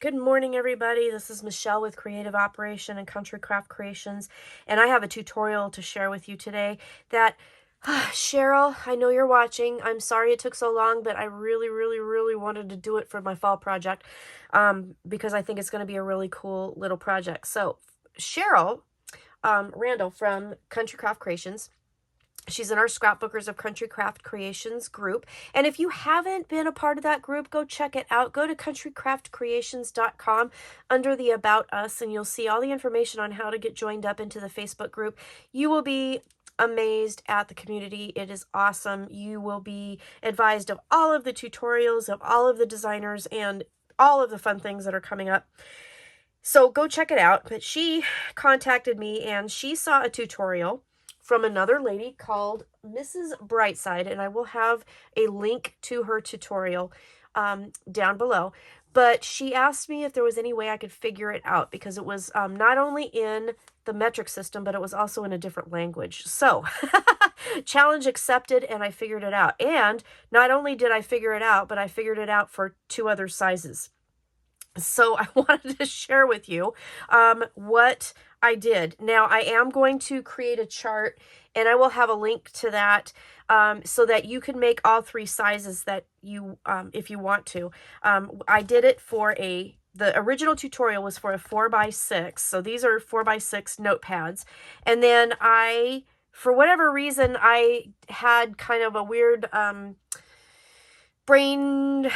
Good morning, everybody. This is Michelle with Creative Operation and Country Craft Creations, and I have a tutorial to share with you today that, Cheryl, I know you're watching. I'm sorry it took so long, but I really wanted to do it for my fall project because I think it's going to be a really cool little project. So, Cheryl Randall from Country Craft Creations, she's in our Scrapbookers of Country Craft Creations group. And if you haven't been a part of that group, go check it out. Go to countrycraftcreations.com under the About Us, and you'll see all the information on how to get joined up into the Facebook group. You will be amazed at the community. It is awesome. You will be advised of all of the tutorials, of all of the designers, and all of the fun things that are coming up. So go check it out. But she contacted me, and she saw a tutorial from another lady called Mrs. Brightside, and I will have a link to her tutorial down below. But she asked me if there was any way I could figure it out, because it was not only in the metric system, but it was also in a different language. So, challenge accepted, and I figured it out. And not only did I figure it out, but I figured it out for 2 other sizes. So I wanted to share with you what I did. Now, I am going to create a chart, and I will have a link to that so that you can make all 3 sizes that you, if you want to. I did it for the original tutorial was for a 4x6. So these are 4x6 notepads. And then for whatever reason, I had kind of a weird brain,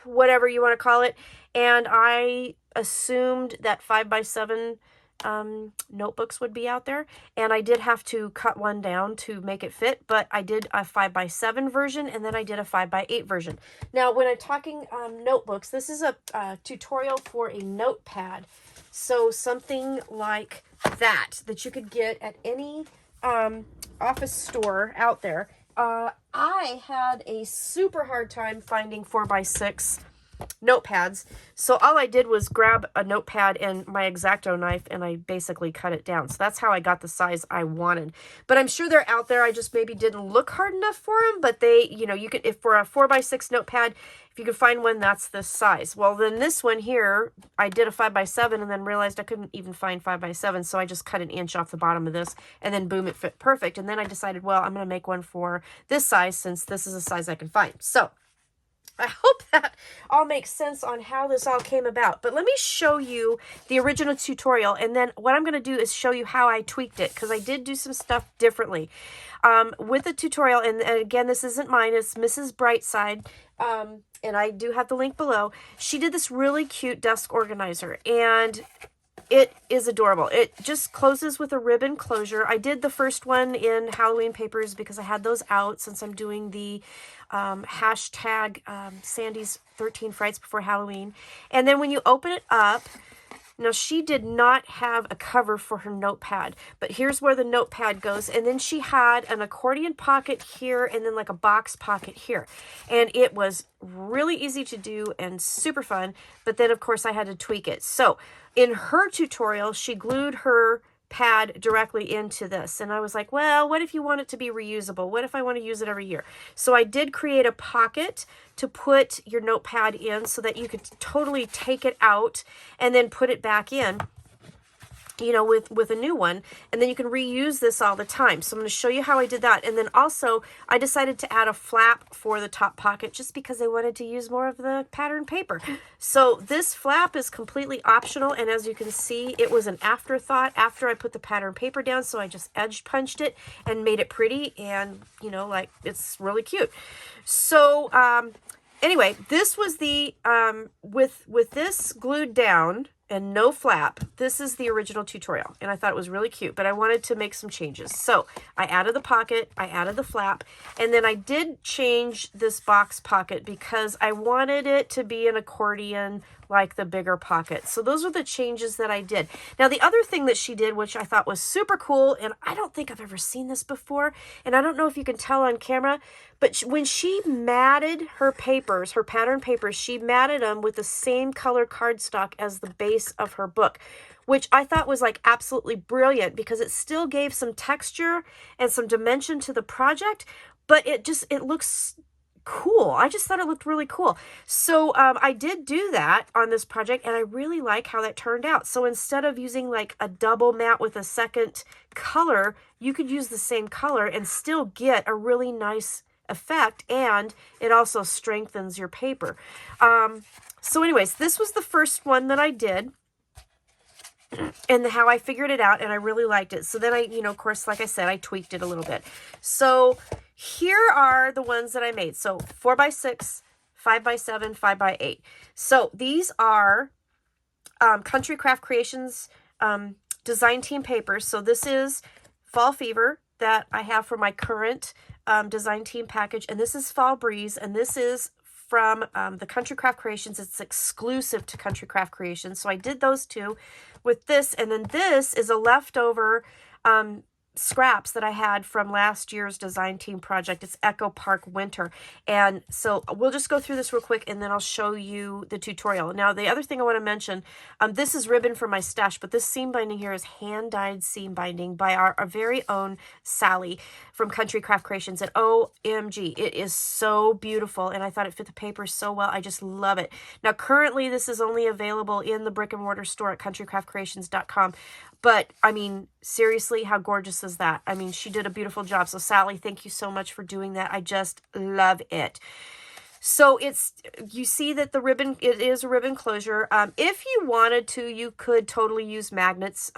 whatever you want to call it. And I assumed that 5x7 notebooks would be out there. And I did have to cut one down to make it fit, but I did a 5x7 version, and then I did a 5x8 version. Now, when I'm talking notebooks, this is a tutorial for a notepad. So something like that you could get at any office store out there. I had a super hard time finding 4x6 notepads, so all I did was grab a notepad and my X-Acto knife, and I basically cut it down. So that's how I got the size I wanted. But I'm sure they're out there. I just maybe didn't look hard enough for them. But they, you could, if for a 4x6 notepad, if you could find one that's this size. Well, then this one here, I did a 5x7 and then realized I couldn't even find 5x7, so I just cut an inch off the bottom of this, and then boom, it fit perfect. And then I decided, well, I'm going to make one for this size since this is a size I can find. So I hope that all makes sense on how this all came about. But let me show you the original tutorial, and then what I'm going to do is show you how I tweaked it, because I did do some stuff differently with the tutorial. And again, this isn't mine, it's Mrs. Brightside, and I do have the link below. She did this really cute desk organizer, and it is adorable. It just closes with a ribbon closure. I did the first one in Halloween papers because I had those out since I'm doing the hashtag Sandy's 13 Frights Before Halloween. And then when you open it up, now she did not have a cover for her notepad, but here's where the notepad goes. And then she had an accordion pocket here and then like a box pocket here. And it was really easy to do and super fun. But then of course I had to tweak it. So in her tutorial, she glued her pad directly into this, and I was like, well, what if you want it to be reusable? What if I want to use it every year? So I did create a pocket to put your notepad in so that you could totally take it out and then put it back in, with a new one, and then you can reuse this all the time. So I'm going to show you how I did that. And then also I decided to add a flap for the top pocket just because I wanted to use more of the pattern paper. So this flap is completely optional, and as you can see, it was an afterthought after I put the pattern paper down. So I just edge punched it and made it pretty, and like it's really cute. So anyway, this was the with this glued down and no flap, this is the original tutorial, and I thought it was really cute, but I wanted to make some changes. So I added the pocket, I added the flap, and then I did change this box pocket because I wanted it to be an accordion like the bigger pocket. So those are the changes that I did. Now, the other thing that she did, which I thought was super cool, and I don't think I've ever seen this before, and I don't know if you can tell on camera, but when she matted her papers, her pattern papers, she matted them with the same color cardstock as the base of her book, which I thought was like absolutely brilliant because it still gave some texture and some dimension to the project, but it looks cool. I just thought it looked really cool. So I did do that on this project, and I really like how that turned out. So instead of using like a double matte with a second color, you could use the same color and still get a really nice effect, and it also strengthens your paper. So anyways, this was the first one that I did, and how I figured it out, and I really liked it. So then I, of course, like I said, I tweaked it a little bit. So here are the ones that I made. So 4x6, 5x7, 5x8. So these are Country Craft Creations design team papers. So this is Fall Fever that I have for my current design team package, and this is Fall Breeze, and this is from the Country Craft Creations. It's exclusive to Country Craft Creations. So I did those two with this, and then this is a leftover scraps that I had from last year's design team project. It's Echo Park Winter. And so we'll just go through this real quick, and then I'll show you the tutorial. Now, the other thing I want to mention, this is ribbon from my stash, but this seam binding here is hand-dyed seam binding by our very own Sally from Country Craft Creations. And OMG, it is so beautiful, and I thought it fit the paper so well. I just love it. Now, currently, this is only available in the brick and mortar store at countrycraftcreations.com. But, I mean, seriously, how gorgeous is that? I mean, she did a beautiful job. So, Sally, thank you so much for doing that. I just love it. So, you see that the ribbon, it is a ribbon closure. If you wanted to, you could totally use magnets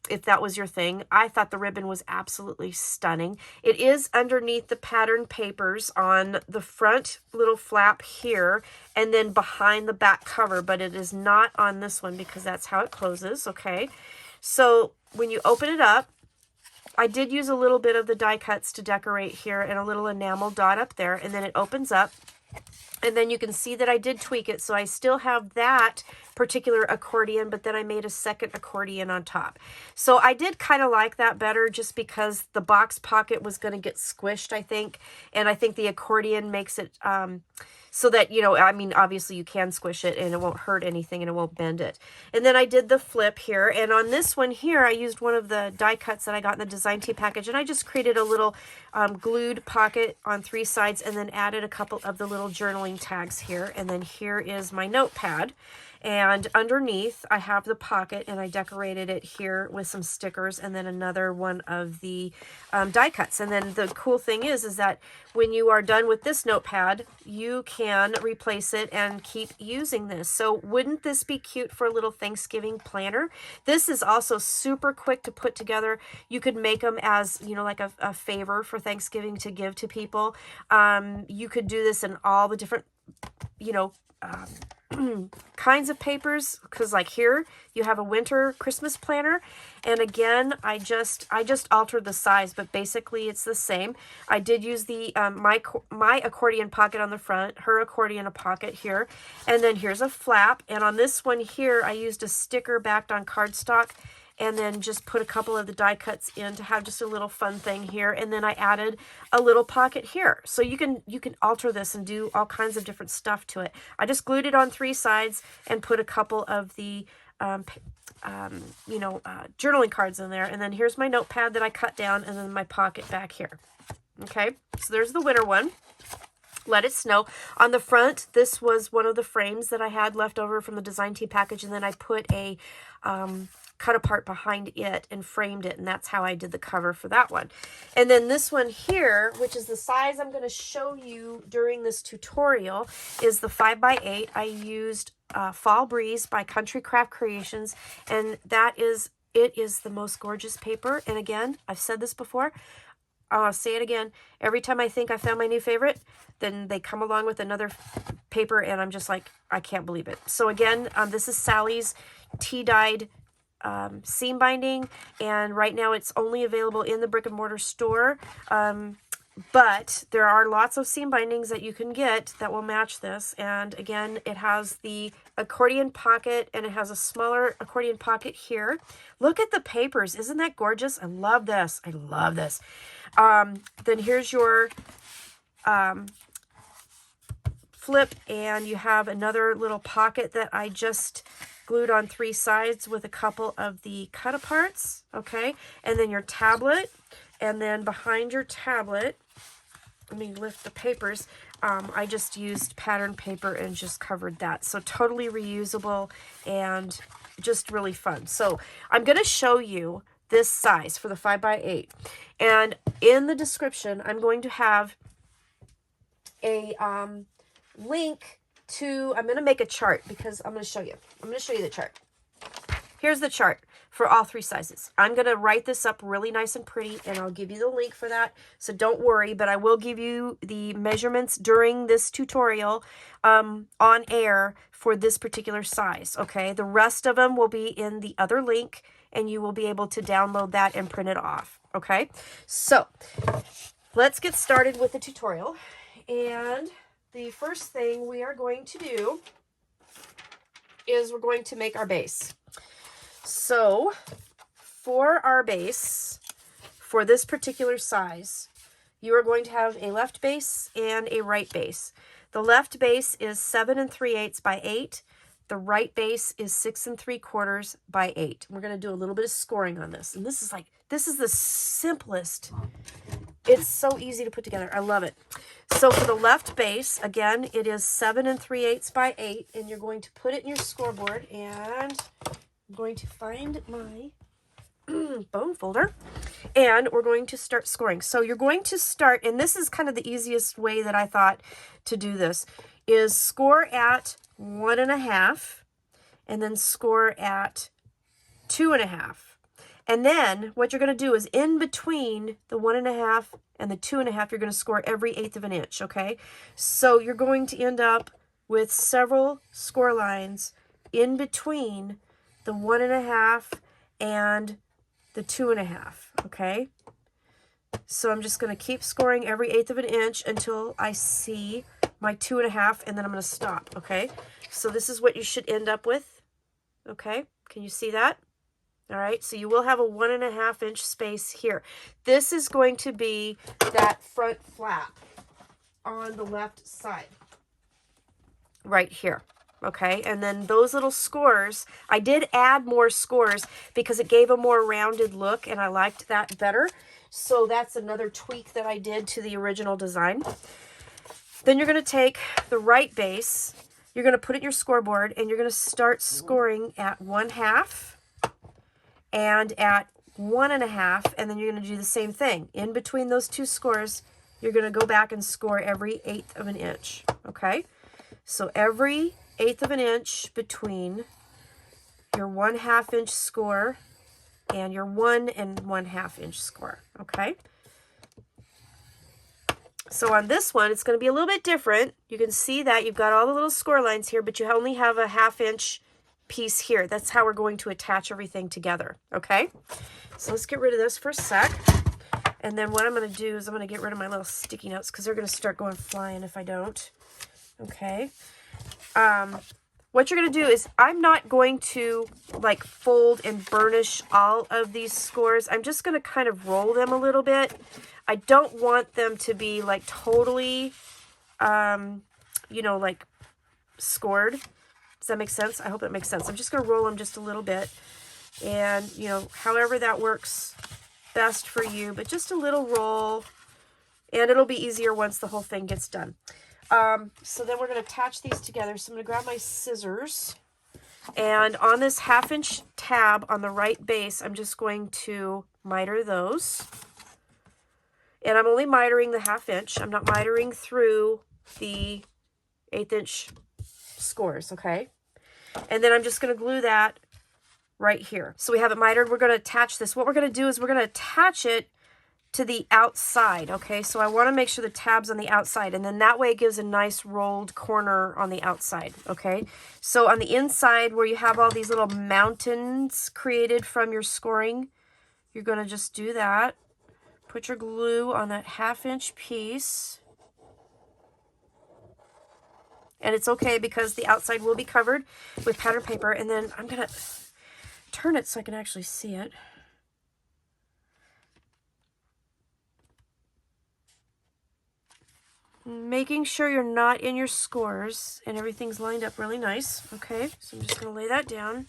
if that was your thing. I thought the ribbon was absolutely stunning. It is underneath the pattern papers on the front little flap here, and then behind the back cover, but it is not on this one because that's how it closes, okay? So when you open it up, I did use a little bit of the die cuts to decorate here and a little enamel dot up there, and then it opens up, and then you can see that I did tweak it. So I still have that particular accordion, but then I made a second accordion on top. So I did kind of like that better just because the box pocket was going to get squished, I think, and I think the accordion makes it so that, I mean, obviously you can squish it and it won't hurt anything and it won't bend it. And then I did the flip here. And on this one here, I used one of the die cuts that I got in the design team package. And I just created a little glued pocket on 3 sides and then added a couple of the little journaling tags here. And then here is my notepad. And underneath, I have the pocket, and I decorated it here with some stickers and then another one of the die cuts. And then the cool thing is that when you are done with this notepad, you can replace it and keep using this. So wouldn't this be cute for a little Thanksgiving planner? This is also super quick to put together. You could make them as, like a favor for Thanksgiving to give to people. You could do this in all the different, kinds of papers, because like here you have a winter Christmas planner, and again I just altered the size, but basically it's the same. I did use the my accordion pocket on the front, her accordion pocket here, and then here's a flap, and on this one here I used a sticker backed on cardstock and then just put a couple of the die cuts in to have just a little fun thing here. And then I added a little pocket here. So you can alter this and do all kinds of different stuff to it. I just glued it on 3 sides and put a couple of the journaling cards in there. And then here's my notepad that I cut down, and then my pocket back here. Okay, so there's the winter one. Let It Snow. On the front, this was one of the frames that I had left over from the design team package, and then I put a cut apart behind it and framed it, and that's how I did the cover for that one. And then this one here, which is the size I'm going to show you during this tutorial, is the 5x8. I used Fall Breeze by Country Craft Creations, and it is the most gorgeous paper. And again, I've said this before, I'll say it again. Every time I think I found my new favorite, then they come along with another paper, and I'm just like, I can't believe it. So again, this is Sally's tea-dyed seam binding, and right now it's only available in the brick and mortar store, but there are lots of seam bindings that you can get that will match this. And again, it has the accordion pocket, and it has a smaller accordion pocket here. Look at the papers. Isn't that gorgeous? I love this. I love this. Then here's your flip, and you have another little pocket that I just glued on 3 sides with a couple of the cut aparts, okay? And then your tablet, and then behind your tablet, let me lift the papers. I just used pattern paper and just covered that. So totally reusable and just really fun. So I'm going to show you this size for the 5x8. And in the description, I'm going to have a link to, I'm going to make a chart because I'm going to show you. I'm going to show you the chart. Here's the chart for all 3 sizes. I'm going to write this up really nice and pretty, and I'll give you the link for that. So don't worry, but I will give you the measurements during this tutorial on air for this particular size, okay? The rest of them will be in the other link, and you will be able to download that and print it off, okay? So let's get started with the tutorial. And the first thing we are going to do is we're going to make our base. So for our base, for this particular size, you are going to have a left base and a right base. The left base is 7 3/8 by 8. The right base is 6 3/4 by 8. We're going to do a little bit of scoring on this. And this is the simplest. It's so easy to put together. I love it. So for the left base, again, it is 7 3/8 by 8. And you're going to put it in your scoreboard. And I'm going to find my bone folder. And we're going to start scoring. So you're going to start, and this is kind of the easiest way that I thought to do this, is score at 1.5 and then score at 2.5. And then what you're going to do is in between the 1.5 and the 2.5, you're going to score every 1/8 of an inch, okay? So you're going to end up with several score lines in between the 1.5 and the 2.5, okay? So I'm just going to keep scoring every 1/8 of an inch until I see my 2.5, and then I'm going to stop, okay? So this is what you should end up with, okay? Can you see that? All right, so you will have a 1.5 inch space here. This is going to be that front flap on the left side, right here, okay? And then those little scores, I did add more scores because it gave a more rounded look, and I liked that better. So that's another tweak that I did to the original design. Then you're going to take the right base, you're going to put it in your scoreboard, and you're going to start scoring at 1/2 and at 1.5, and then you're going to do the same thing. In between those two scores, you're going to go back and score every 1/8 of an inch, okay? So every 1/8 of an inch between your 1/2 inch score and your 1 1/2 inch score, okay? So on this one, it's going to be a little bit different. You can see that you've got all the little score lines here, but you only have a 1/2 inch piece here. That's how we're going to attach everything together, okay? So let's get rid of this for a sec. And then what I'm going to do is I'm going to get rid of my little sticky notes because they're going to start going flying if I don't. Okay. What you're going to do is I'm not going to like fold and burnish all of these scores. I'm just going to kind of roll them a little bit. I don't want them to be like totally, you know, like scored. Does that make sense? I hope that makes sense. I'm just going to roll them just a little bit. And, you know, however that works best for you. But just a little roll. And it'll be easier once the whole thing gets done. So then we're going to attach these together. So I'm going to grab my scissors. And on this 1/2 inch tab on the right base, I'm just going to miter those. And I'm only mitering the 1/2 inch. I'm not mitering through the 1/8 inch scores, okay? And then I'm just going to glue that right here. So we have it mitered. We're going to attach this. What we're going to do is we're going to attach it to the outside, okay? So I want to make sure the tab's on the outside, and then that way it gives a nice rolled corner on the outside, okay? So on the inside where you have all these little mountains created from your scoring, you're going to just do that. Put your glue on that 1/2 inch piece. And it's okay because the outside will be covered with pattern paper. And then I'm going to turn it so I can actually see it. Making sure you're not in your scores and everything's lined up really nice. Okay, so I'm just going to lay that down.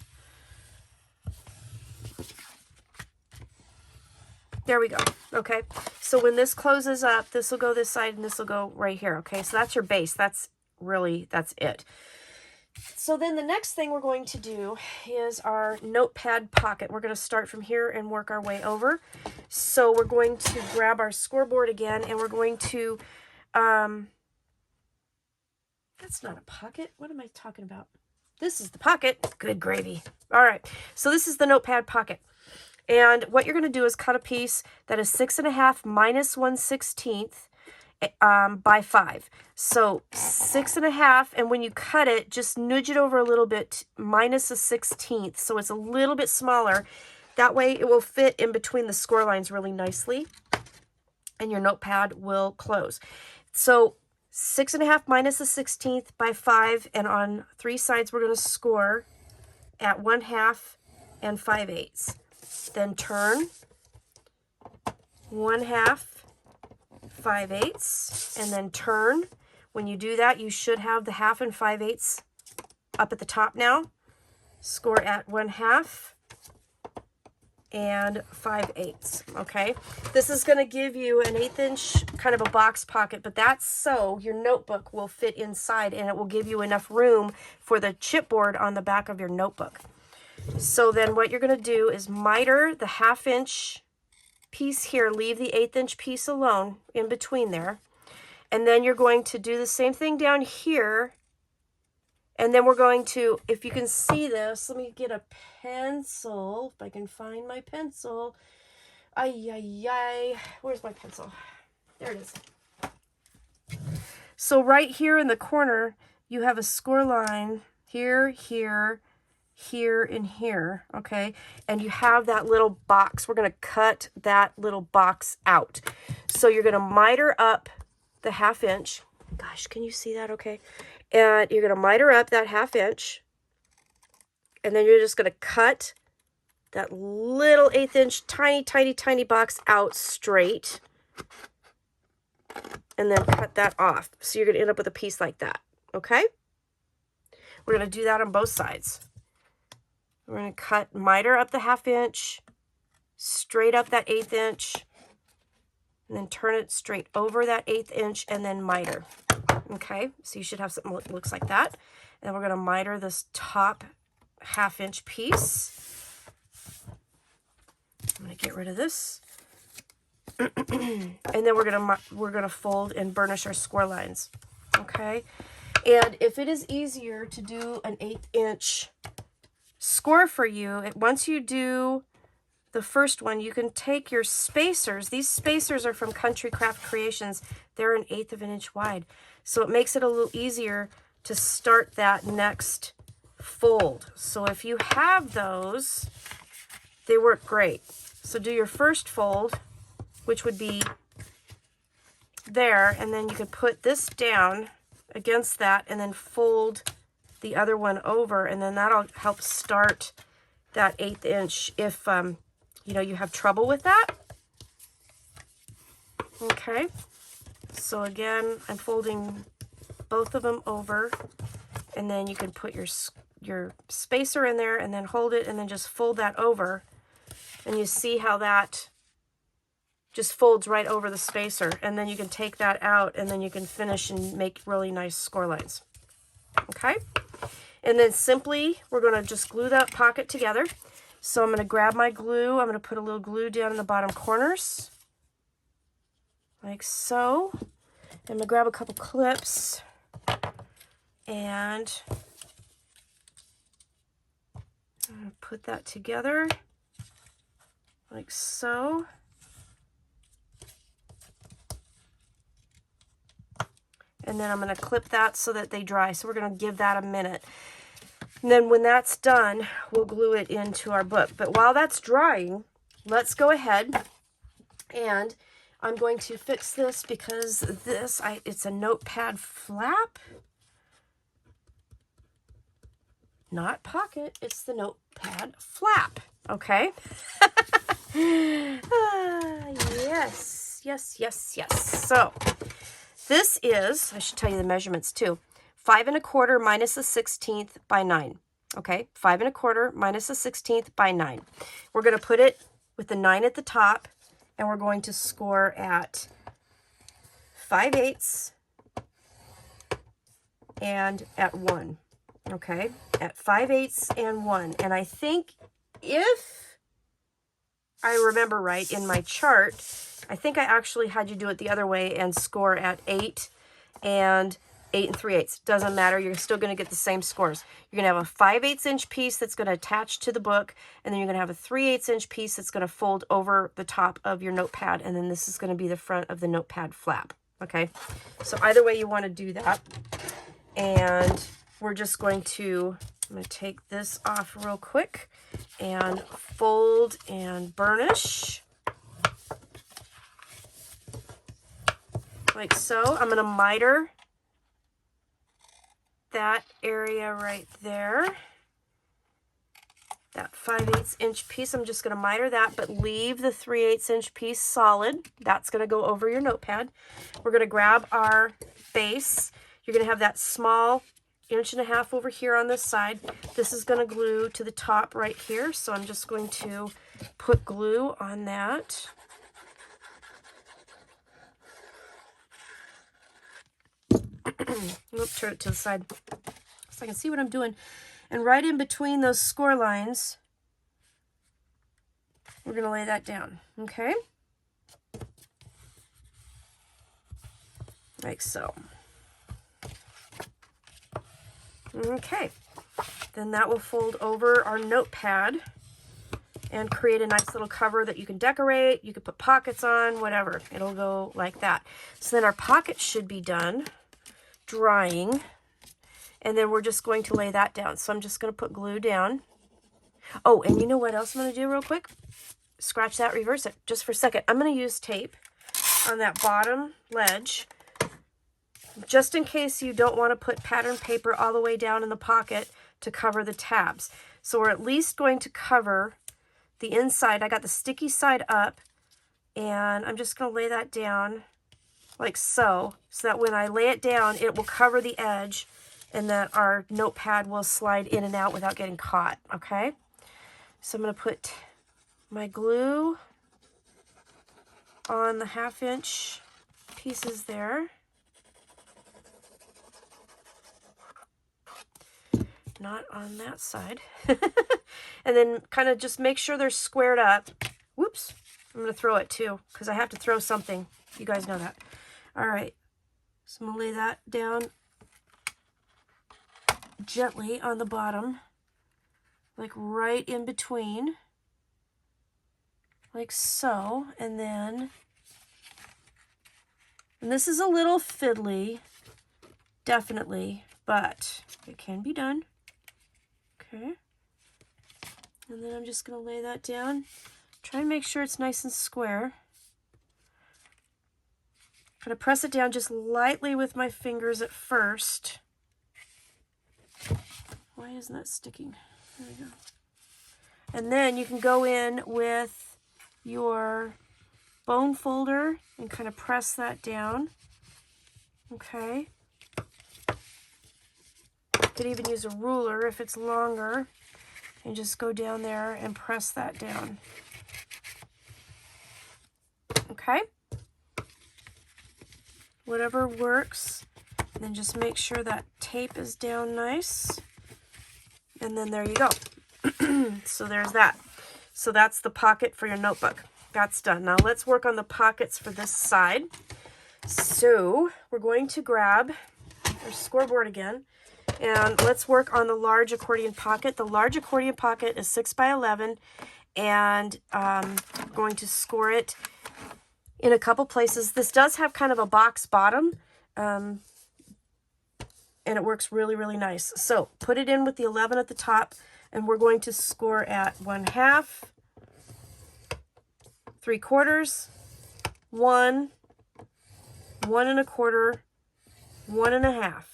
There we go. Okay, So when this closes up, this will go this side and this will go right here. Okay, so that's your base. That's it. So then the next thing we're going to do is our notepad pocket. We're going to start from here and work our way over. So we're going to grab our scoreboard again, and we're going to, that's not a pocket. What am I talking about? This is the pocket. Good gravy. All right. So this is the notepad pocket. And what you're going to do is cut a piece that is 6.5 minus 1/16 by 5. So 6.5, and when you cut it, just nudge it over a little bit, minus a 1/16, so it's a little bit smaller. That way it will fit in between the score lines really nicely, and your notepad will close. So 6.5 minus a 1/16 by 5, and on 3 sides we're going to score at 1/2 and 5/8. Then turn 1/2, 5/8, and then turn. When you do that, you should have the 1/2 and 5/8 up at the top now. Score at 1/2 and 5/8. Okay, this is going to give you an 1/8 inch kind of a box pocket, but that's so your notebook will fit inside, and it will give you enough room for the chipboard on the back of your notebook. So then what you're going to do is miter the 1/2 inch piece here, leave the 1/8 inch piece alone in between there, and then you're going to do the same thing down here, and then we're going to, if you can see this, let me get a pencil, if I can find my pencil. Where's my pencil? There it is. So right here in the corner you have a score line here, here, here, and here, okay? And you have that little box. We're going to cut that little box out. So you're going to miter up the 1/2 inch. Gosh, can you see that okay? And you're going to miter up that 1/2 inch. And then you're just going to cut that little 1/8 inch tiny, tiny, tiny box out straight. And then cut that off. So you're going to end up with a piece like that, okay? We're going to do that on both sides. We're going to miter up the 1/2 inch, straight up that 1/8 inch, and then turn it straight over that 1/8 inch, and then miter. Okay, so you should have something that looks like that. And we're going to miter this top 1/2 inch piece. I'm going to get rid of this. And then we're going to fold and burnish our score lines. Okay, and if it is easier to do an 1/8 inch score for you, once you do the first one, you can take your spacers. These spacers are from Country Craft Creations. They're 1/8 of an inch wide, so it makes it a little easier to start that next fold. So if you have those, they work great. So do your first fold, which would be there, and then you could put this down against that and then fold the other one over, and then that'll help start that 1/8 inch if you know, you have trouble with that. Okay, so again, I'm folding both of them over, and then you can put your spacer in there and then hold it and then just fold that over, and you see how that just folds right over the spacer, and then you can take that out and then you can finish and make really nice score lines. Okay, and then simply we're going to just glue that pocket together. So I'm going to grab my glue. I'm going to put a little glue down in the bottom corners like so. I'm going to grab a couple clips and I'm going to put that together like so. And then I'm going to clip that so that they dry. So we're going to give that a minute. And then when that's done, we'll glue it into our book. But while that's drying, let's go ahead and I'm going to fix this because this, it's a notepad flap. Not pocket, it's the notepad flap. Okay? Yes, yes, yes, yes. So this is, I should tell you the measurements too. 5 1/4 minus a 1/16 by 9. Okay, 5 1/4 minus a 1/16 by 9. We're going to put it with the 9 at the top and we're going to score at 5/8 and at 1. Okay, at 5/8 and 1. And I think, if I remember right in my chart, I think I actually had you do it the other way and score at 8 and 3/8. Doesn't matter, you're still going to get the same scores. You're going to have a 5/8 inch piece that's going to attach to the book, and then you're going to have a 3/8 inch piece that's going to fold over the top of your notepad, and then this is going to be the front of the notepad flap. Okay, so either way you want to do that. And we're just going to, I'm going to take this off real quick and fold and burnish like so. I'm going to miter that area right there. That 5/8 inch piece, I'm just going to miter that, but leave the 3/8 inch piece solid. That's going to go over your notepad. We're going to grab our base. You're going to have that small 1.5 inch over here on this side. This is going to glue to the top right here, so I'm just going to put glue on that. Oops, turn it to the side so I can see what I'm doing. And right in between those score lines, we're going to lay that down, okay? Like so. Okay, then that will fold over our notepad and create a nice little cover that you can decorate. You can put pockets on, whatever. It'll go like that. So then our pocket should be done drying, and then we're just going to lay that down. So I'm just going to put glue down. Oh, and you know what else I'm going to do real quick? Scratch that, reverse it just for a second. I'm going to use tape on that bottom ledge, just in case you don't want to put pattern paper all the way down in the pocket to cover the tabs. So we're at least going to cover the inside. I got the sticky side up, and I'm just going to lay that down like so, so that when I lay it down, it will cover the edge and that our notepad will slide in and out without getting caught, okay? So I'm going to put my glue on the 1/2 inch pieces there. Not on that side. And then kind of just make sure they're squared up. Whoops, I'm going to throw it too, because I have to throw something. You guys know that. All right, so I'm going to lay that down gently on the bottom, like right in between, like so. And then, and this is a little fiddly, definitely, but it can be done. Okay, and then I'm just going to lay that down. Try and make sure it's nice and square. I'm going to press it down just lightly with my fingers at first. Why isn't that sticking? There we go. And then you can go in with your bone folder and kind of press that down. Okay. Could even use a ruler if it's longer, and just go down there and press that down. Okay, whatever works. And then just make sure that tape is down nice, and then there you go. So there's that. So that's the pocket for your notebook. That's done. Now let's work on the pockets for this side. So we're going to grab our scoreboard again, and let's work on the large accordion pocket. The large accordion pocket is 6 by 11, and I'm going to score it in a couple places. This does have kind of a box bottom, and it works really, really nice. So put it in with the 11 at the top, and we're going to score at 1/2, 3/4, 1, 1 1/4, 1 1/2.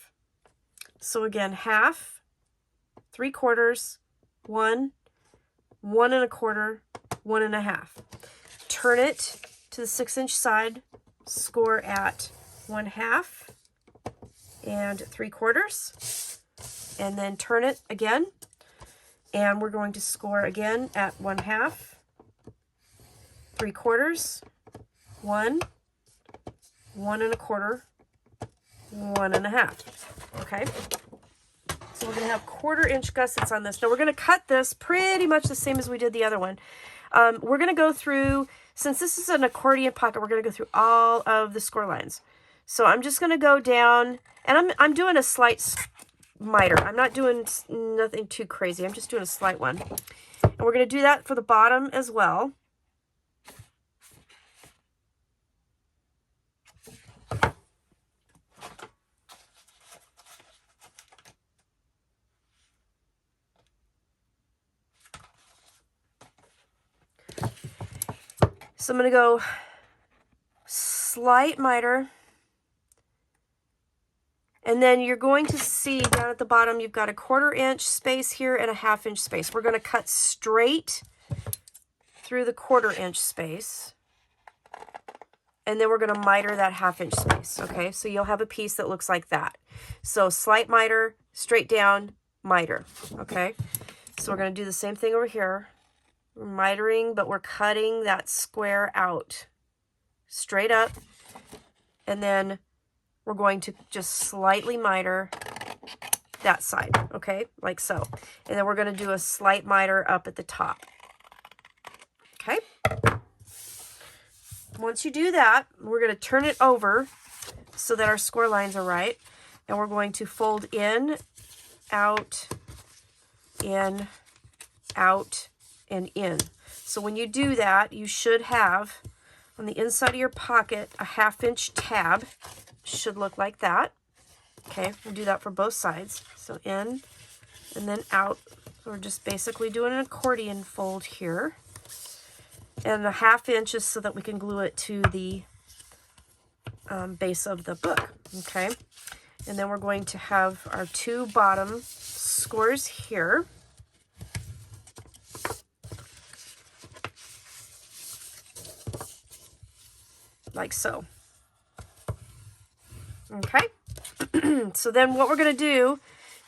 So again, 1/2, 3/4, 1, 1 1/4, 1 1/2. Turn it to the 6-inch side, score at 1/2 and 3/4, and then turn it again, and we're going to score again at 1/2 3/4, 1, 1 1/4, 1 1/2. Okay. So we're going to have 1/4-inch gussets on this. Now we're going to cut this pretty much the same as we did the other one. We're going to go through, since this is an accordion pocket, we're going to go through all of the score lines. So I'm just going to go down, and I'm doing a slight miter. I'm not doing nothing too crazy. I'm just doing a slight one. And we're going to do that for the bottom as well. So I'm going to go slight miter, and then you're going to see down at the bottom you've got a 1/4-inch space here and a 1/2-inch space. We're going to cut straight through the 1/4-inch space, and then we're going to miter that 1/2-inch space. Okay, so you'll have a piece that looks like that. So slight miter, straight down, miter. Okay, so we're going to do the same thing over here. We're mitering, but we're cutting that square out straight up, and then we're going to just slightly miter that side, okay, like so. And then we're going to do a slight miter up at the top. Okay. Once you do that, we're going to turn it over so that our score lines are right, and we're going to fold in, out, and in. So when you do that, you should have on the inside of your pocket a 1/2-inch tab. Should look like that. Okay, we'll do that for both sides. So in and then out. So we're just basically doing an accordion fold here. And a 1/2 inch is so that we can glue it to the base of the book. Okay, and then we're going to have our 2 bottom scores here. Like so. Okay. So then what we're going to do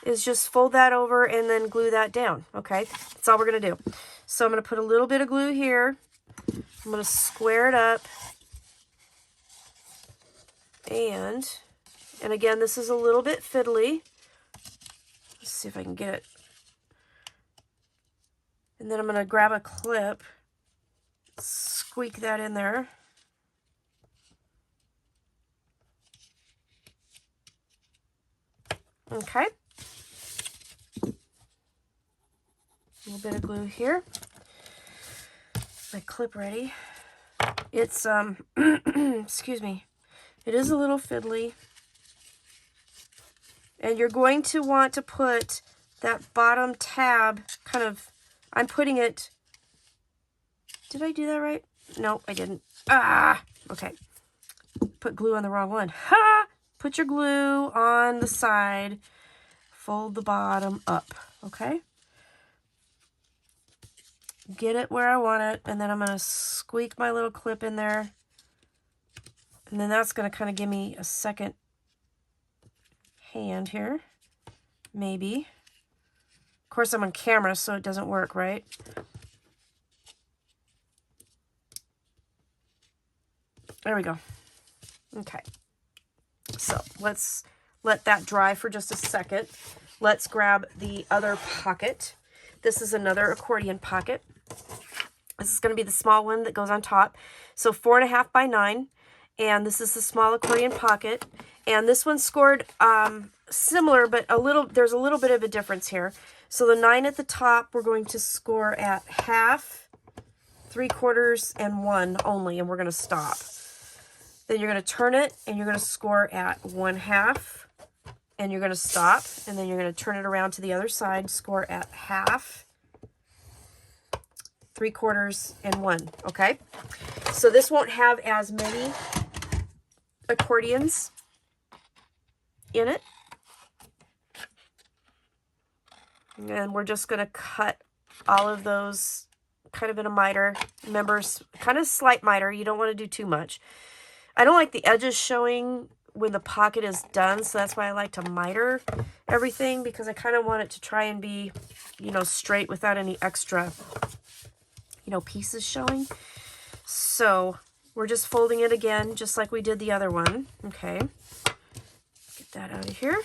is just fold that over and then glue that down. Okay. That's all we're going to do. So I'm going to put a little bit of glue here. I'm going to square it up. And again, this is a little bit fiddly. Let's see if I can get it. And then I'm going to grab a clip, squeak that in there. Okay. A little bit of glue here. My clip ready. It's, excuse me. It is a little fiddly. And you're going to want to put that bottom tab kind of, I'm putting it, did I do that right? No, I didn't. Ah, okay. Put glue on the wrong one. Ha! Put your glue on the side, fold the bottom up, okay? Get it where I want it, and then I'm going to squeak my little clip in there. And then that's going to kind of give me a second hand here, maybe. Of course, I'm on camera, so it doesn't work, right? There we go. Okay. So let's let that dry for just a second. Let's grab the other pocket. This is another accordion pocket. This is going to be the small one that goes on top. So 4.5 by 9. And this is the small accordion pocket. And this one's scored similar, but there's a little bit of a difference here. So the 9 at the top, we're going to score at 1/2, 3/4, and 1 only, and we're going to stop. Then you're going to turn it, and you're going to score at 1/2, and you're going to stop, and then you're going to turn it around to the other side, score at 1/2, 3/4, and 1, okay? So this won't have as many accordions in it. And we're just going to cut all of those kind of in a miter. Remember, kind of slight miter. You don't want to do too much. I don't like the edges showing when the pocket is done, so that's why I like to miter everything, because I kind of want it to try and be, you know, straight without any extra, you know, pieces showing. So we're just folding it again, just like we did the other one. Okay, get that out of here.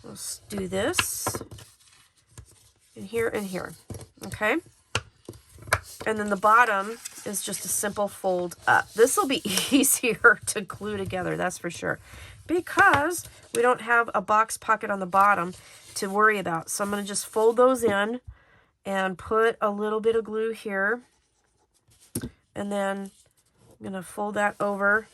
Let's do this and here and here. Okay, and then the bottom is just a simple fold up. This will be easier to glue together, that's for sure, because we don't have a box pocket on the bottom to worry about. So I'm going to just fold those in and put a little bit of glue here. And then I'm going to fold that over.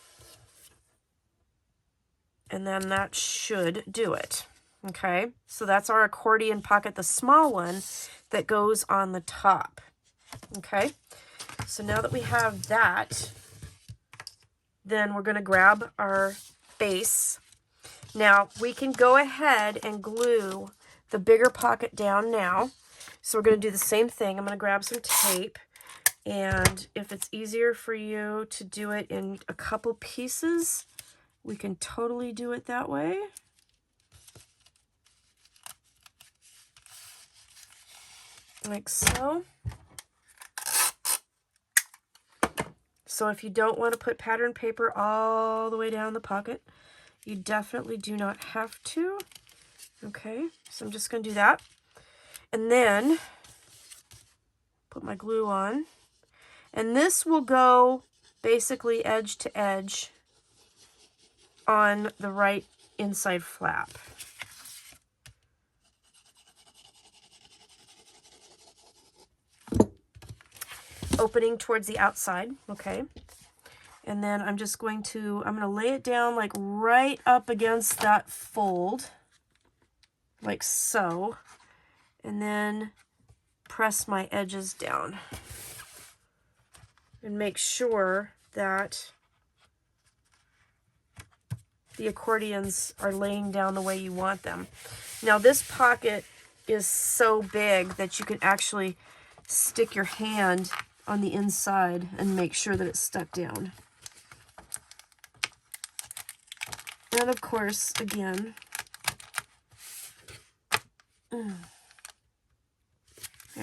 And then that should do it. Okay, so that's our accordion pocket, the small one that goes on the top. Okay, so now that we have that, then we're going to grab our base. Now we can go ahead and glue the bigger pocket down now. So we're going to do the same thing. I'm going to grab some tape, and if it's easier for you to do it in a couple pieces, we can totally do it that way. Like so. So if you don't want to put pattern paper all the way down the pocket, you definitely do not have to. Okay, so I'm just going to do that. And then put my glue on. And this will go basically edge to edge on the right inside flap. Opening towards the outside, okay? And then I'm going to lay it down like right up against that fold, like so, and then press my edges down and make sure that the accordions are laying down the way you want them. Now this pocket is so big that you can actually stick your hand on the inside and make sure that it's stuck down. And of course, again, there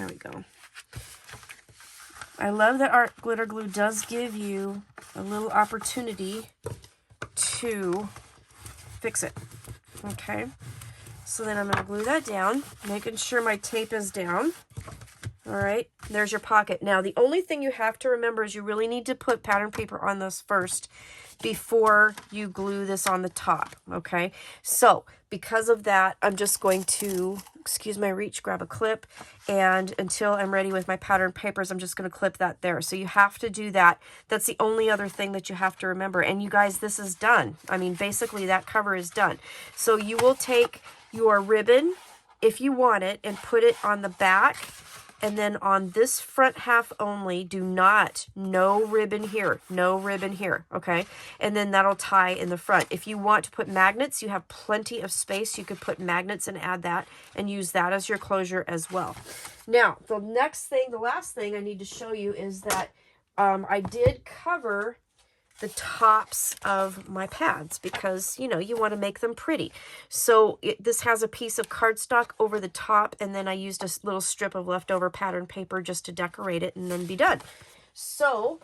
we go. I love that art glitter glue does give you a little opportunity to fix it. Okay, so then I'm going to glue that down, making sure my tape is down. All right, there's your pocket. Now, the only thing you have to remember is you really need to put pattern paper on this first before you glue this on the top, okay? So, because of that, I'm just going to, excuse my reach, grab a clip, and until I'm ready with my pattern papers, I'm just going to clip that there. So you have to do that. That's the only other thing that you have to remember. And you guys, this is done. I mean, basically that cover is done. So you will take your ribbon, if you want it, and put it on the back. And then on this front half only, no ribbon here, okay? And then that'll tie in the front. If you want to put magnets, you have plenty of space. You could put magnets and add that and use that as your closure as well. Now, the last thing I need to show you is that I did cover the tops of my pads because, you know, you want to make them pretty. So this has a piece of cardstock over the top, and then I used a little strip of leftover pattern paper just to decorate it and then be done. So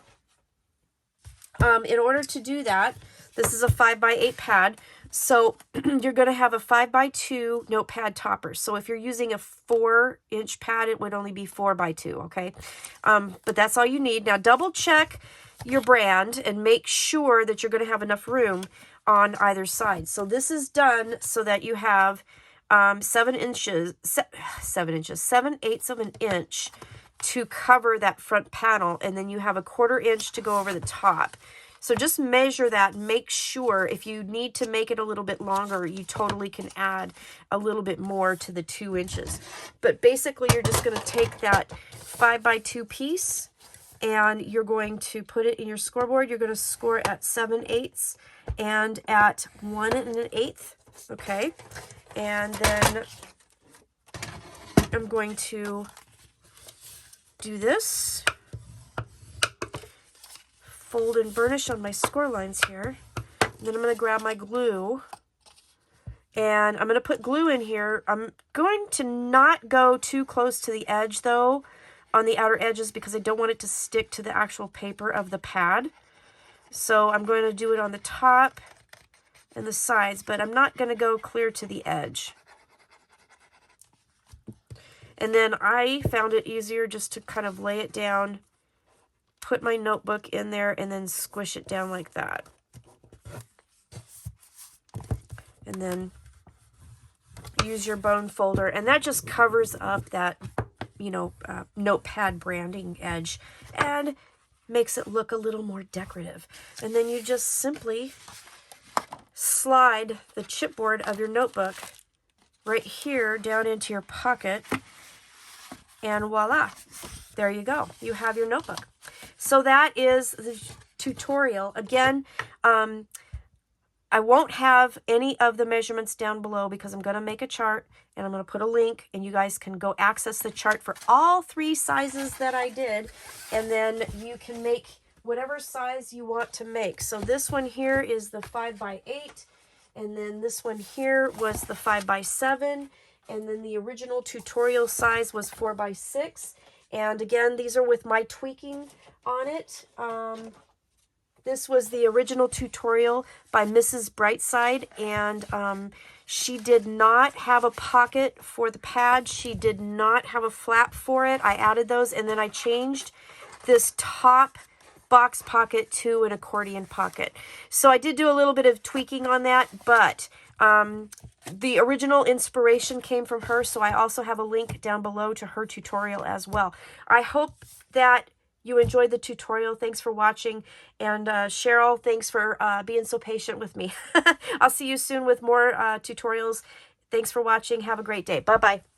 in order to do that, this is a 5x8 pad. So you're going to have a 5x2 notepad topper. So if you're using a 4-inch pad, it would only be 4x2, okay? But that's all you need. Now double check your brand and make sure that you're going to have enough room on either side. So this is done so that you have 7/8 of an inch to cover that front panel, and then you have a 1/4 inch to go over the top. So just measure that. Make sure if you need to make it a little bit longer, you totally can add a little bit more to the 2 inches. But basically, you're just going to take that 5x2 piece, and you're going to put it in your scoreboard. You're going to score at 7/8 and at 1 1/8. Okay. And then I'm going to do this. Fold and burnish on my score lines here. And then I'm going to grab my glue. And I'm going to put glue in here. I'm going to not go too close to the edge though. on the outer edges because I don't want it to stick to the actual paper of the pad. So I'm going to do it on the top and the sides, but I'm not going to go clear to the edge. And then I found it easier just to kind of lay it down, put my notebook in there, and then squish it down like that. And then use your bone folder, and that just covers up that, you know, Notepad branding edge and makes it look a little more decorative. And then you just simply slide the chipboard of your notebook right here down into your pocket, and voila, there you go. You have your notebook. So that is the tutorial. Again, I won't have any of the measurements down below because I'm going to make a chart and I'm going to put a link, and you guys can go access the chart for all 3 sizes that I did, and then you can make whatever size you want to make. So this one here is the 5x8, and then this one here was the 5x7, and then the original tutorial size was 4x6. And again, these are with my tweaking on it. This was the original tutorial by Mrs. Brightside, and she did not have a pocket for the pad. She did not have a flap for it. I added those, and then I changed this top box pocket to an accordion pocket. So I did do a little bit of tweaking on that, but the original inspiration came from her, so I also have a link down below to her tutorial as well. I hope that you enjoyed the tutorial. Thanks for watching. And Cheryl, thanks for being so patient with me. I'll see you soon with more tutorials. Thanks for watching. Have a great day. Bye-bye.